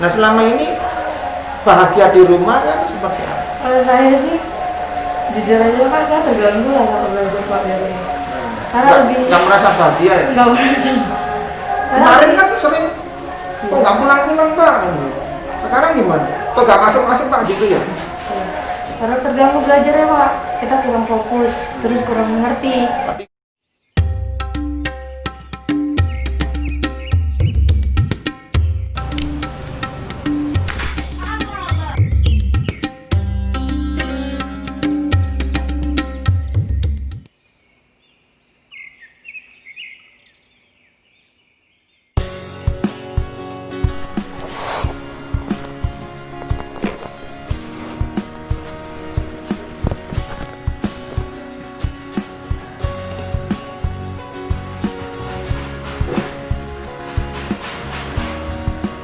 Nah selama ini bahagia di rumah kan seperti apa? Kalau saya sih jujur aja Pak, saya terganggu lah kalau belajar Pak dari rumah. Karena Nggak merasa bahagia ya? nggak merasa. Kemarin kan sering kok nggak pulang-pulang Pak? Sekarang gimana? Kok nggak masuk-masuk Pak gitu ya? Karena terganggu belajarnya Pak, kita kurang fokus, terus kurang mengerti.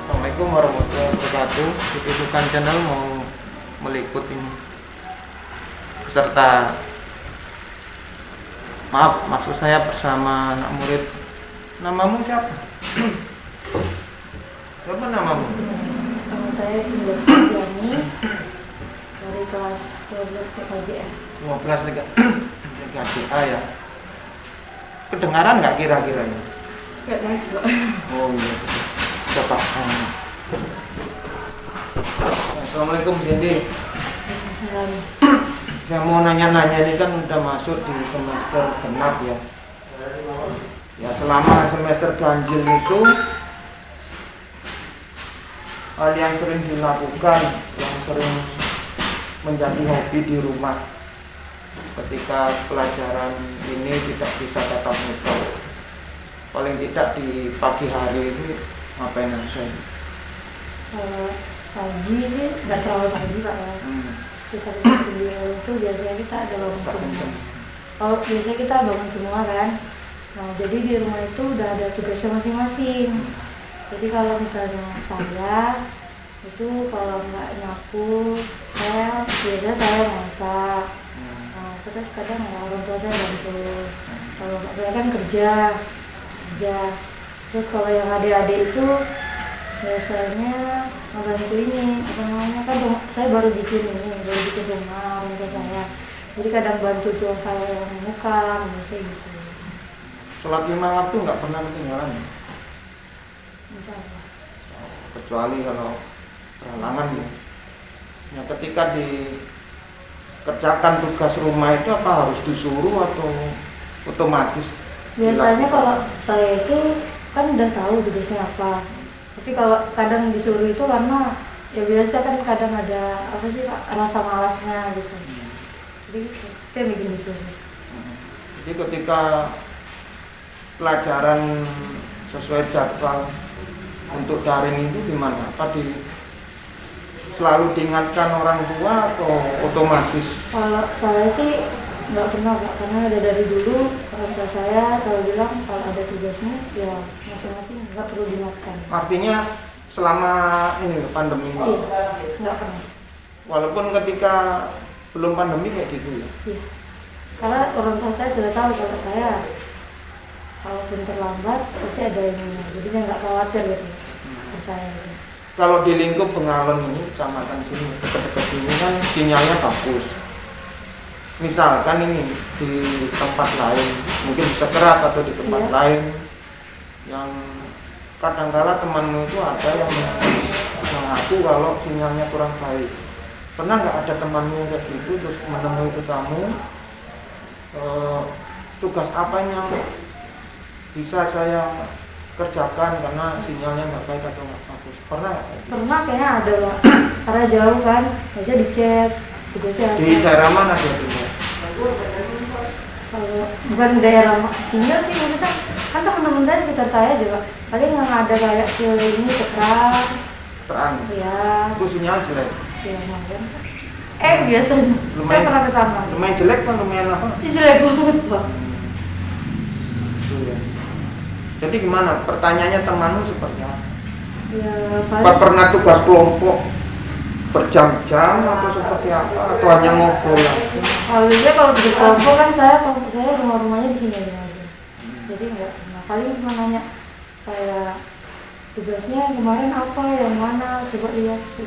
Assalamualaikum warahmatullahi wabarakatuh. Bukan channel mau meliput ini beserta, maaf maksud saya bersama anak murid. Namamu siapa? Siapa namamu? Nama saya Cindy dari kelas 12 TKJA. 12 TKJA ya. Kedengaran nggak kira-kira ya? Nggak guys Pak. Oh iya. Coba. Assalamualaikum Cindy. Waalaikumsalam. Saya mau nanya-nanya, ini kan udah masuk di semester genap ya. Ya selama semester ganjil itu hal yang sering dilakukan, yang sering menjadi hobi di rumah ketika pelajaran ini tidak bisa tatap muka, paling tidak di pagi hari ini ngapain aja? Pagi sih nggak terlalu pagi Pak ya. Kita jam 9 itu biasanya kita ada bangun semua. Kalau biasanya kita bangun semua kan. Nah jadi di rumah itu udah ada tugasnya masing-masing. Jadi kalau misalnya saya itu kalau nggak nyapu, biasanya saya masak. Nah terus kadang orang tua saya bantu. Kalau nggak saya kan kerja. Terus kalau yang adik-adik itu biasanya membantu ini apa namanya, kan saya baru bikin rumah orang tua saya, jadi kadang bantu tua saya yang muka biasa gitu. Sholat 5 waktu nggak pernah ketinggalan ya? Misalnya Kecuali kalau berhalangan ya. Nah ketika dikerjakan tugas rumah itu apa harus disuruh atau otomatis? Biasanya kalau saya itu kan udah tahu tugasnya apa, tapi kalau kadang disuruh itu karena ya biasa kan kadang ada apa sih Pak, rasa malasnya gitu. Jadi itu yang bikin disuruh. Jadi ketika pelajaran sesuai jadwal untuk daring itu gimana? Apa selalu diingatkan orang tua atau otomatis? Kalau saya sih nggak pernah Pak, karena ada dari dulu orang tua saya selalu bilang kalau ada tugasnya ya masing-masing, nggak perlu diingatkan. Artinya selama ini pandemi ini? Iya, nggak pernah. Walaupun ketika belum pandemi kayak gitu ya? Iya, karena orang tua saya sudah tahu kalau saya kalaupun terlambat pasti ada yang ini, jadi nggak khawatir gitu ke saya gitu. Kalau di lingkup Bengawan ini, kecamatan sini, dekat-dekat sini kan sinyalnya bagus. Misalkan ini di tempat lain, mungkin di Sekerat atau di tempat lain, yang kadang-kala temanmu itu ada yang mengaku kalau sinyalnya kurang baik. Pernah nggak ada temanmu kayak gitu terus menemui ke kamu, tugas apa yang bisa saya kerjakan karena sinyalnya nggak baik atau nggak bagus? Pernah nggak? Pernah kayaknya ada Pak, karena jauh kan, biasanya di chat tugasnya apa. Di daerah mana dia dulu? Kalau bukan daerah tinggal sih maksudnya, kan teman-teman saya sekitar saya juga paling yang ada kayak ke ini Keprang. Terang. Ya. Itu sinyal jelek. Ya lumayan. Biasanya saya pernah kesana. Lumayan jelek kan, lumayan apa? Ini jelek banget Pak. Itu ya. Jadi gimana? Pertanyaannya temanmu seperti apa? Ya Apa paling pernah tugas kelompok berjam-jam atau seperti apa? Atau hanya ngobrol? kalau dia kalau tugas kelompok kan kelompok saya rumah-rumahnya di sini aja. Jadi nggak pernah. Paling cuma nanya kayak tugasnya kemarin apa, yang mana, coba lihat sih.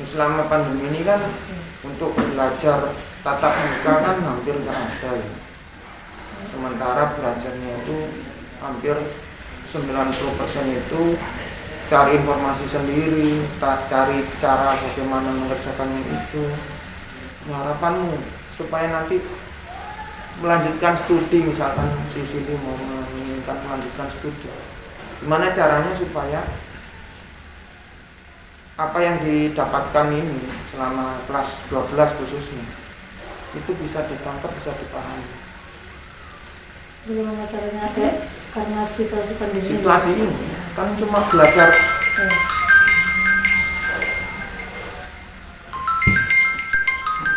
Selama pandemi ini kan untuk belajar tatap muka kan hampir nggak ada ya. Sementara belajarnya itu hampir 90% itu cari informasi sendiri, cari cara bagaimana mengerjakannya itu. Harapanmu supaya nanti melanjutkan studi, misalkan si Siti mau menginginkan melanjutkan studi, gimana caranya supaya apa yang didapatkan ini selama kelas 12 khususnya itu bisa ditangkap, bisa dipahami. Bagaimana caranya, kayak karena situasi pandemi Situasi ini kan cuma belajar.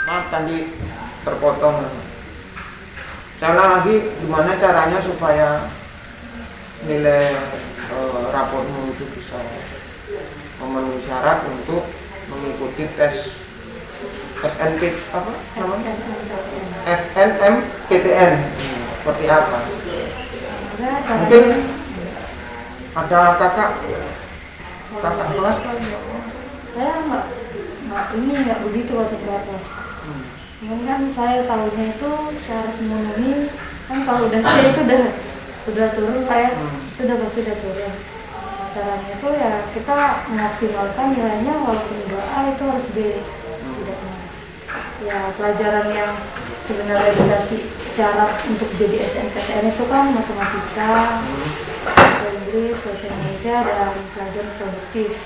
Maaf tadi terpotong. Cara lagi gimana caranya supaya nilai raportmu itu bisa memenuhi syarat untuk mengikuti tes SNP apa namanya? SNMPTN. Seperti apa? Mungkin ada kakak kelas kan? Saya nggak begitu kalau sekelas. Cuman kan saya tahunya itu syarat memenuhi kan kalau udah C itu udah turun, kayak itu udah pasti udah turun. Caranya itu ya kita memaksimalkan nilainya, walaupun udah A itu harus B setidaknya. Ya pelajaran yang sebenarnya dikasih syarat untuk jadi SNPTN itu kan matematika, bahasa Inggris, bahasa Indonesia, dan pelajaran produktif.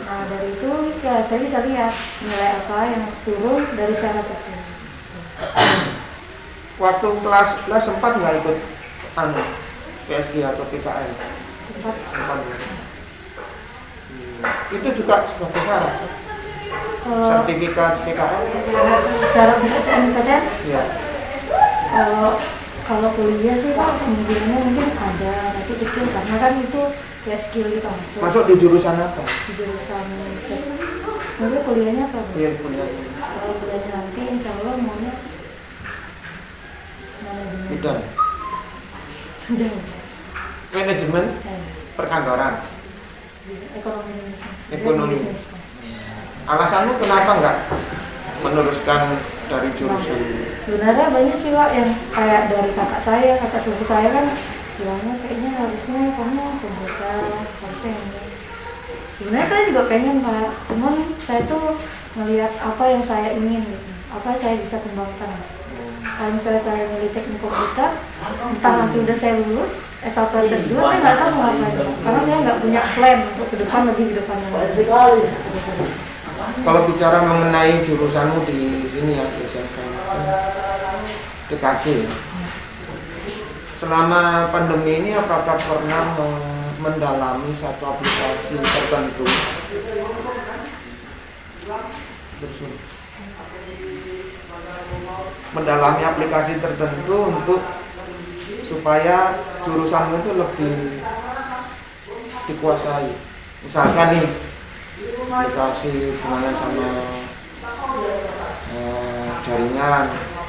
Nah dari itu ya saya bisa lihat nilai apa yang turun dari syarat itu. Waktu kelas sempat nggak ikut PSG atau PKL? Sempat. Ya. Itu juga sebagai syarat. Sertifikat PKL. Syarat untuk SNMPTN? Ya. Kalau kuliah sih Pak, kemungkinannya mungkin ada, tapi kecil karena kan itu ya skill kita masuk. Masuk di jurusan apa? Di jurusan maksudnya kuliahnya apa? Iya, kuliah. Kalau kuliahnya nanti insya Allah maunya manajemen. Bidang Jauh. manajemen perkantoran. Ekonomi dan bisnis. Ekonomi. Bisnis. Alasanmu kenapa nggak meneruskan dari jurusan? Sebenarnya banyak sih Pak yang kayak dari kakak sepupu saya kan bilangnya kayaknya harusnya kamu komputer, harusnya ini. Sebenarnya saya juga pengen Pak, cuman saya tuh melihat apa yang saya ingin gitu, apa yang saya bisa kembangkan. Kalau misalnya saya milih teknik komputer, entah nanti udah saya lulus S1 atau S2, saya nggak tahu mau ngapain, karena saya nggak punya plan untuk ke depan, lebih ke depannya lagi. Kalau bicara mengenai jurusanmu di sini ya, di SMK DKJ, selama pandemi ini apakah pernah mendalami satu aplikasi tertentu? Mendalami aplikasi tertentu untuk supaya jurusanmu itu lebih dikuasai. Misalkan nih aplikasi hubungannya sama jaringan,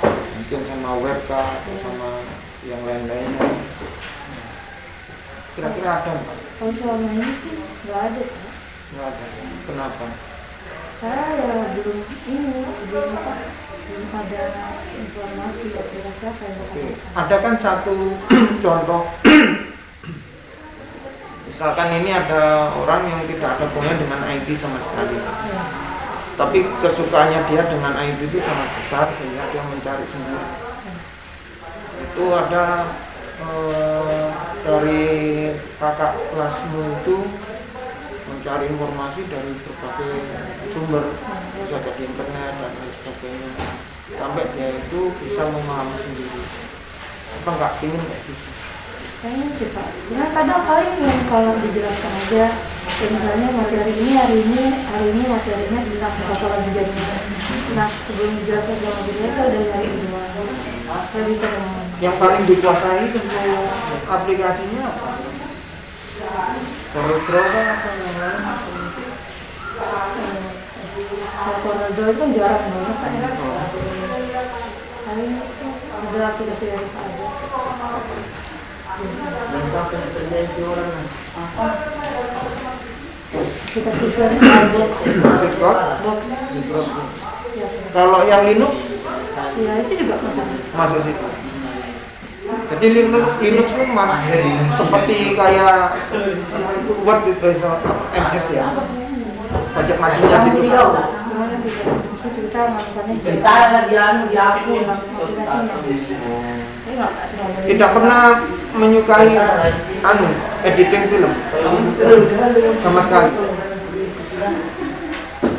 mungkin sama web atau sama yang lain-lainnya. Kira-kira ada nggak? Kalau selama ini sih nggak ada sih. Nggak ada. Kenapa? Saya ya belum ada informasi aplikasi apa yang Oke. Ada kan satu contoh. Misalkan ini ada orang yang tidak ada hubungannya dengan IT sama sekali, tapi kesukaannya dia dengan IT itu sangat besar sehingga dia mencari sendiri. Itu ada dari kakak kelasmu itu mencari informasi dari berbagai sumber, bisa dari internet dan lain sebagainya, sampai dia itu bisa memahami sendiri. Apa nggak ingin kayak gitu? kayaknya sih Pak, cuma kadang paling yang kalau dijelaskan aja ya misalnya materi ini hari ini materinya tentang topologi jaringan. Nah sebelum dijelaskan sama dia saya udah nyari duluan, saya bisa memahami. Yang paling dikuasai tentu aplikasinya apa? Corel apa yang lain? Kalau Corel itu kan jarang banget Pak ya. Paling itu ada aplikasi dari Pak Agus. Dan sampai terjadi orang apa? Kita siswa box. Discord, Box. Ya, kalau yang Linux ya itu juga masuk. masuk situ. Jadi Linux itu malah seperti kayak Word itu MS ya. Banyak macamnya gitu. Cuman kan tidak bisa kita melakukannya di Kita lagi anu di akun aplikasinya. Saya nggak terlalu. Tidak pernah menyukai editing film sama sekali.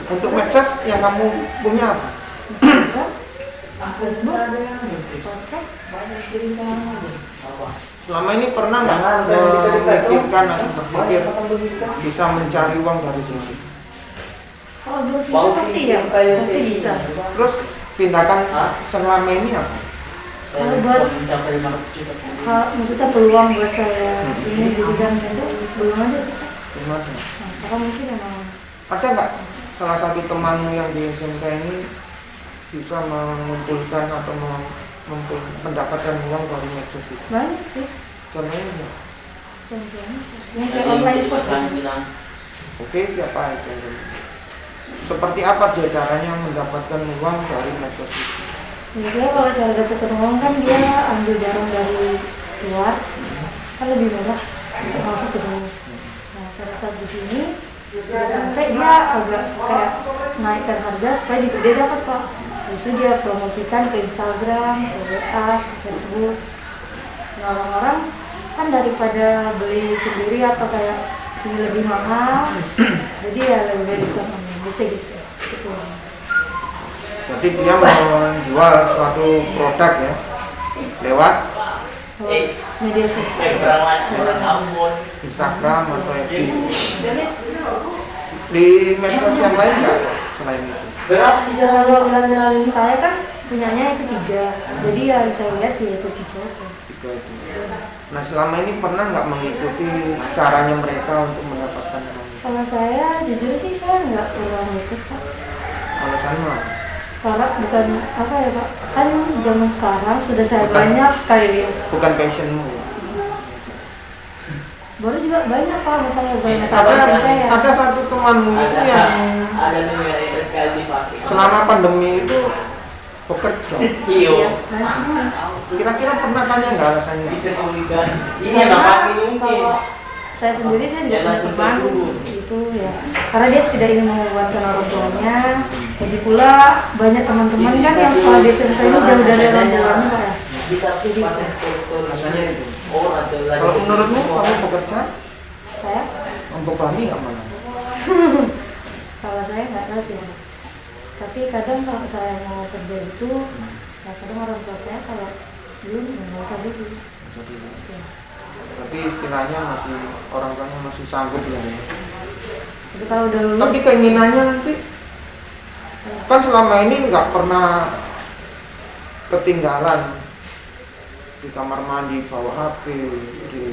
Untuk medsos yang kamu punya apa? Facebook, WhatsApp, Selama ini pernah nggak memikirkan atau berpikir bisa mencari uang dari sini? kalau berpikir pasti ya, pasti bisa. Terus tindakan selama ini apa? Kalau buat maksudnya peluang buat saya ini di bidang itu belum ada sih. Gimana? Nah, karena mungkin emang Ada nggak salah satu temanmu yang di SMK ini bisa mengumpulkan atau mendapatkan uang dari medsos itu? banyak sih. Contohnya ya? Contohnya sih. Yang kayak online shop. Oke, siapa aja? Seperti apa dia caranya mendapatkan uang dari medsos itu? Biasanya kalau cara dapetkan uang kan dia ambil barang dari luar, kan lebih murah untuk masuk ke sini. Nah pada saat di sini sampai dia agak kayak naikkan harga supaya dia dapat pak. Terus dia promosikan ke Instagram, ke WA, ke Facebook. Nah orang-orang kan daripada beli sendiri atau kayak ini lebih mahal, jadi ya lebih baik bisa bisa gitu. Gitu. Jadi dia menjual suatu produk ya lewat Media sosial. Instagram atau FB. Di medsos yang lain nggak selain itu? Berapa sih Kalau saya kan punyanya itu 3, jadi ya saya lihat ya itu 3 sih. Tiga itu. Nah selama ini pernah nggak mengikuti caranya mereka untuk mendapatkan uang? Kalau saya jujur sih saya nggak kurang ikut pak. Alasannya apa? Karena bukan apa ya pak, kan zaman sekarang sudah saya banyak sekali lihat. Bukan passionmu ya? Baru juga banyak pak masalah banyak Ada, saya. ada satu temanmu itu yang ada nih sekali dipakai. selama pandemi itu bekerja. Iyo. Iya, banyak. Kira-kira pernah tanya nggak alasannya? Bisa komunikasi. Ini yang nggak pakai mungkin. Kalau saya sendiri saya juga punya teman itu ya, karena dia tidak ingin membuatkan orang tuanya. Jadi pula banyak teman-teman kan yang sekolah di SMP ini jauh dari orang tuanya pak ya. Bisa Jadi Rasanya itu. Oh, ada lagi. Kalau menurutmu kamu bekerja saya membebani nggak mana? kalau saya nggak tahu sih. Tapi kadang kalau saya mau kerja itu, ya kadang orang tua saya kalau belum ya nggak usah dulu. Ya. Tapi istilahnya masih orang tuanya masih sanggup ya. Jadi kalau udah lulus, Tapi keinginannya nanti kan selama ini nggak pernah ketinggalan di kamar mandi bawa HP, di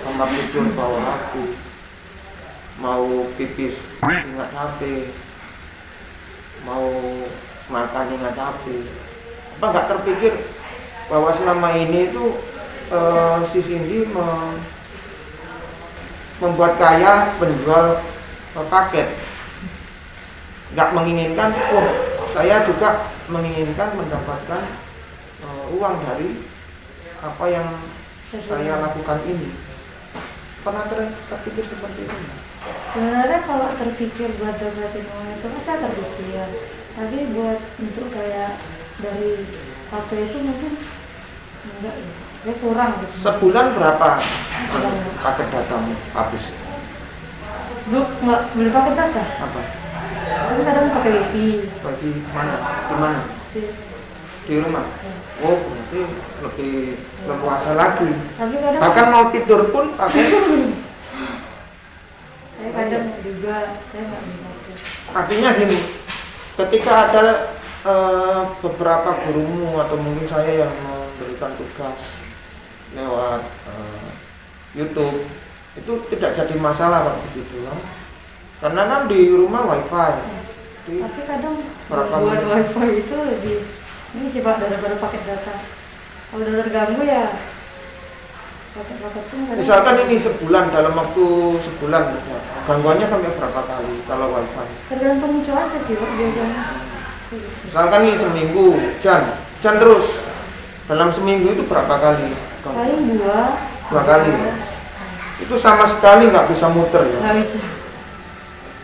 kamar tidur bawa HP, mau pipis ingat HP, mau makan ingat HP. Apa nggak terpikir bahwa selama ini itu si Cindy membuat kaya penjual paket, nggak menginginkan, saya juga menginginkan mendapatkan uang dari apa yang saya lakukan ini. Pernah terpikir seperti ini? sebenarnya kalau terpikir buat dapetin uang itu kan saya terpikir. Tapi buat untuk kayak dari HP itu mungkin enggak ya, dia kurang gitu. Sebulan berapa paket datamu habis? Belum nggak beli paket data. Apa? Kan kadang pakai wifi. Bagi mana? Di mana? Di rumah. Oh, berarti lebih leluasa lagi. Tapi kadang Bahkan mau tidur pun pakai. saya kadang juga saya nggak beli paket. Artinya gini, ketika ada beberapa gurumu atau mungkin saya yang memberikan tugas lewat YouTube, itu tidak jadi masalah kalau begitu kan? Karena kan di rumah wifi. Tapi kadang Berapa buat menit? wifi itu lebih ini sih pak daripada paket data. Kalau udah terganggu ya Paket pun kadang Misalkan ini sebulan, dalam waktu sebulan gangguannya sampai berapa kali kalau wifi? tergantung cuaca sih Pak biasanya. Misalkan ini seminggu, hujan terus. Dalam seminggu itu berapa kali? Paling dua Kali. Itu sama sekali nggak bisa muter ya. nggak bisa.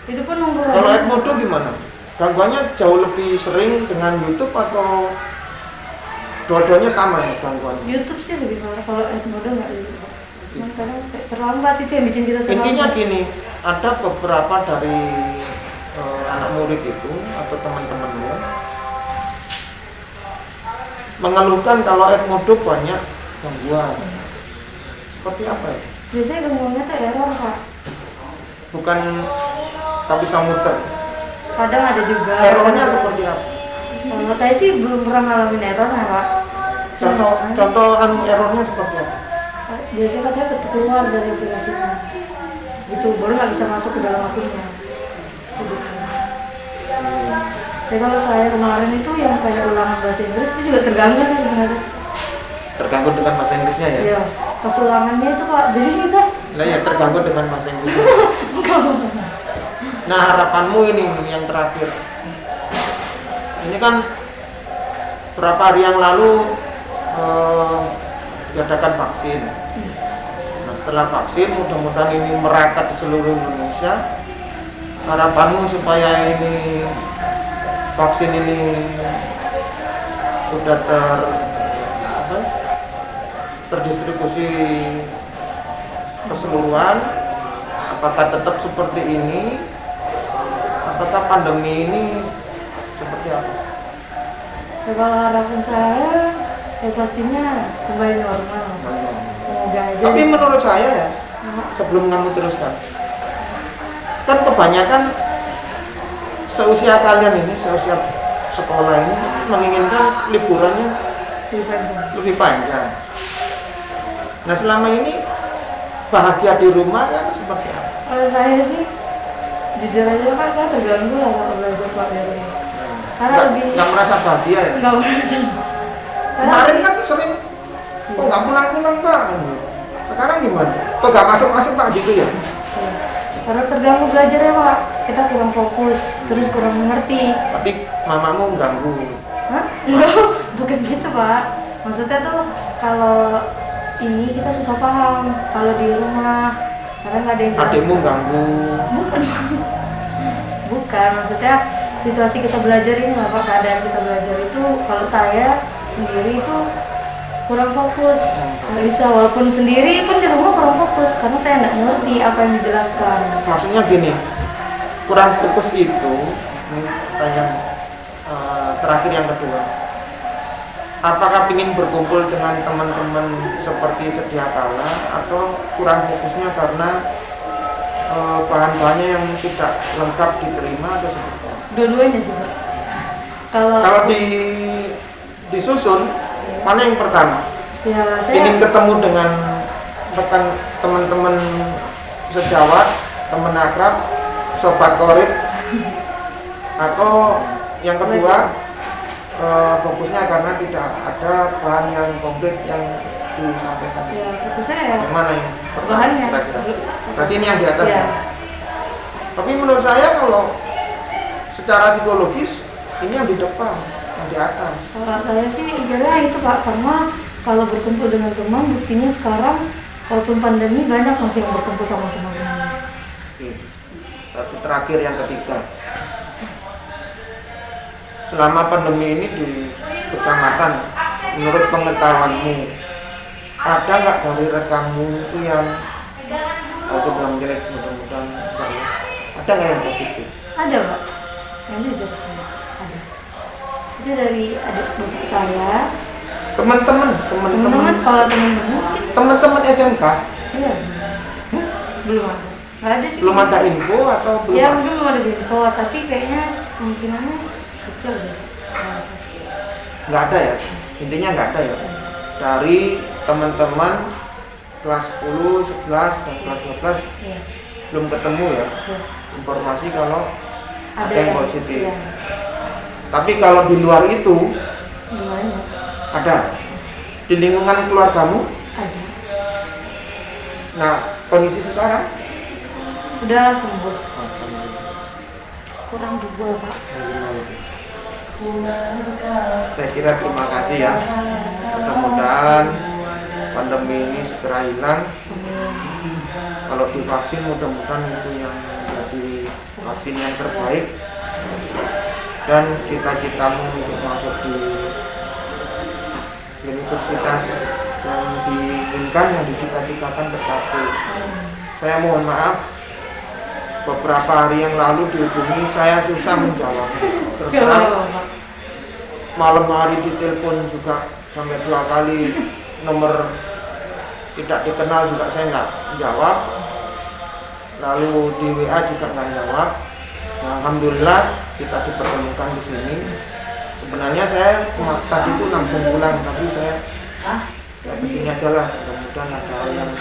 Itu pun nunggu Kalau lagi. Edmodo gimana? Gangguannya jauh lebih sering dengan YouTube atau dua-duanya sama ya gangguannya? YouTube sih lebih parah, kalau Edmodo nggak gitu Pak. Cuman kadang kayak terlambat itu yang bikin kita terlambat. Intinya gini, ada beberapa dari anak murid itu atau teman-temanmu mengeluhkan kalau Edmodo banyak gangguan. Seperti apa ya? Biasanya gangguannya tuh error Pak. Bukan tak bisa muter. Kadang ada juga. Errornya seperti apa? Kalau saya sih belum pernah ngalamin errornya Pak. Contoh errornya seperti apa? Biasanya katanya keluar dari aplikasinya. Gitu, baru nggak bisa masuk ke dalam akunnya. Sebutnya. Jadi kalau saya kemarin itu yang kayak ulangan bahasa Inggris itu juga terganggu sih sebenarnya. Terganggu dengan bahasa Inggrisnya ya? Iya, pas ulangannya itu Pak, jadi kita Nah ya terganggu dengan bahasa Inggrisnya. Nah harapanmu ini yang terakhir. Ini kan beberapa hari yang lalu diadakan vaksin. Nah setelah vaksin mudah-mudahan ini merata di seluruh Indonesia. Harapanmu supaya ini vaksin ini sudah terdistribusi keseluruhan, apakah tetap seperti ini, apakah pandemi ini seperti apa? ya, kalau harapan saya ya pastinya kembali normal. Semoga aja. Tapi menurut saya ya, sebelum kamu teruskan, kan kebanyakan seusia kalian ini, seusia sekolah ini menginginkan liburannya lebih panjang. Nah selama ini bahagia di rumah kan seperti apa? Kalau saya sih jujur aja Pak, saya terganggu lah kalau belajar Pak dari rumah. Karena lebih Nggak merasa bahagia ya? nggak merasa. Kemarin kan sering, kok nggak pulang-pulang Pak? Sekarang gimana? Kok nggak masuk-masuk Pak gitu ya? Karena terganggu belajar ya Pak, kita kurang fokus, terus kurang mengerti. Tapi mamamu ganggu. Hah? Enggak, bukan gitu Pak. Maksudnya tuh kalau ini kita susah paham kalau di rumah karena nggak ada yang jelas. Adikmu ganggu. Bukan, bukan. Maksudnya situasi kita belajar ini lah Pak, keadaan kita belajar itu kalau saya sendiri itu kurang fokus, nggak bisa, walaupun sendiri pun di rumah kurang fokus karena saya nggak ngerti apa yang dijelaskan. Maksudnya gini, kurang fokus itu, ini pertanyaan terakhir yang kedua. Apakah ingin berkumpul dengan teman-teman seperti sedia kala atau kurang fokusnya karena bahan-bahannya yang tidak lengkap diterima atau seperti apa? Dua-duanya sih Pak. Kalau disusun, mana yang pertama? Ya Ingin saya ketemu dengan rekan teman-teman sejawat, teman akrab, sobat korit, atau yang kedua fokusnya karena tidak ada bahan yang komplit yang disampaikan. ya fokusnya ya Yang mana yang pertama bahannya. kira-kira? Berarti ini yang di atas Ya. ya. Tapi menurut saya kalau secara psikologis ini yang di depan, yang di atas. Kalau saya sih kira itu Pak, karena kalau berkumpul dengan teman, buktinya sekarang walaupun pandemi banyak masih yang berkumpul sama teman-teman. Oke. Satu terakhir yang ketiga. Selama pandemi ini di kecamatan, menurut pengetahuanmu, ada nggak dari rekanmu itu yang aku bilang jelek, mudah-mudahan enggak ya. Ada nggak yang positif? Ada Pak, yang jujur saya ada. Itu dari adik bapak saya. Teman-teman Kalau teman-teman sih, teman-teman SMK iya. Belum ada. Nggak ada sih. belum ada info atau belum Ya ada? mungkin belum ada info, tapi kayaknya kemungkinannya kecil deh. Nggak ada ya, intinya nggak ada ya. Dari teman-teman kelas 10, 11, dan kelas 12 Iya. belum ketemu ya Iya. informasi kalau ada yang positif. Iya. Tapi kalau di luar itu Gimana? ada di lingkungan keluargamu Ada. Nah, kondisi sekarang? Udah sembuh. Kurang 2 Pak. Saya kira terima kasih ya. Mudah-mudahan pandemi ini segera hilang. Kalau divaksin mudah-mudahan itu yang menjadi vaksin yang terbaik. Dan cita-citamu untuk masuk di universitas yang diinginkan, yang dicita-citakan tercapai. Saya mohon maaf, beberapa hari yang lalu dihubungi, saya susah menjawab. Terus terang, malam hari ditelepon juga sampai 2 kali, nomor tidak dikenal juga saya nggak jawab. Lalu di WA juga nggak jawab. Nah, alhamdulillah kita dipertemukan di sini. Sebenarnya saya tadi itu langsung pulang, tapi saya kesini aja lah. Mudah-mudahan ada hal yang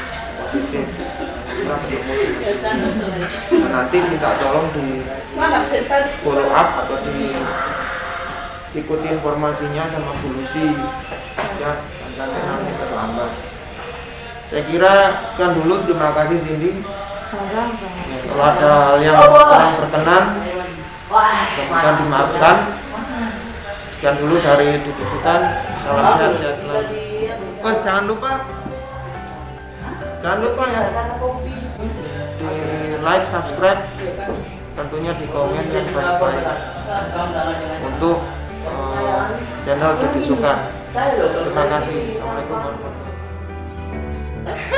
positif. Nah, nanti minta tolong di follow up atau ikuti informasinya sama Bu Lucy ya, jangan nanti terlambat. Saya kira sekian dulu, terima kasih Cindy. Sama-sama. Kalau ada hal yang kurang berkenan, semoga dimaafkan. Sekian dulu dari Dudukan. Salam sehat selalu. Oh, jangan lupa ya di like, subscribe, tentunya di komen yang baik-baik untuk channel Dudukan. Terima kasih. Assalamualaikum warahmatullahi wabarakatuh.